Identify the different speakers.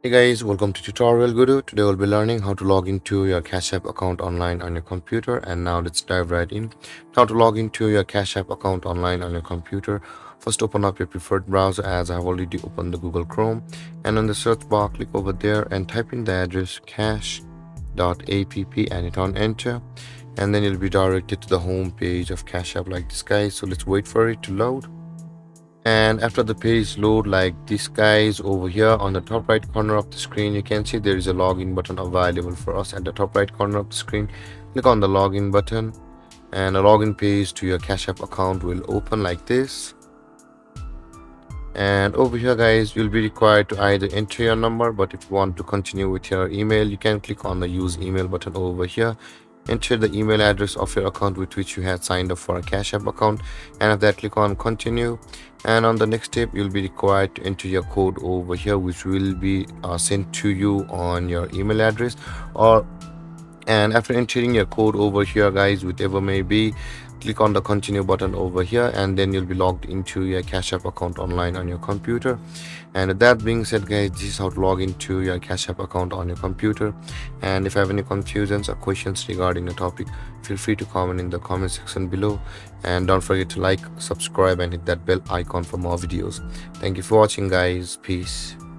Speaker 1: Hey guys, welcome to Tutorial Guru. Today we'll be learning how to log into your CashApp account online on your computer. And now let's dive right in. How to log into your CashApp account online on your computer. First, open up your preferred browser, as I've already opened the Google Chrome. And on the search bar, click over there and type in the address cash.app and hit on enter. And then you'll be directed to the home page of CashApp like this, guys. So let's wait for it to load. And after the page load like this, guys, over here on the top right corner of the screen you can see there is a login button available for us. At the top right corner of the screen, click on the login button and a login page to your Cash App account will open like this. And over here, guys, you'll be required to either enter your number, but if you want to continue with your email, you can click on the use email button over here. Enter the email address of your account with which you had signed up for a Cash App account, and after that click on continue. And on the next step you'll be required to enter your code over here, which will be sent to you on your email address. And after entering your code over here, guys, whichever may be, click on the continue button over here, and then you'll be logged into your Cash App account online on your computer. And with that being said, guys, this is how to log into your Cash App account on your computer. And if you have any confusions or questions regarding the topic, feel free to comment in the comment section below. And don't forget to like, subscribe and hit that bell icon for more videos. Thank you for watching, guys. Peace.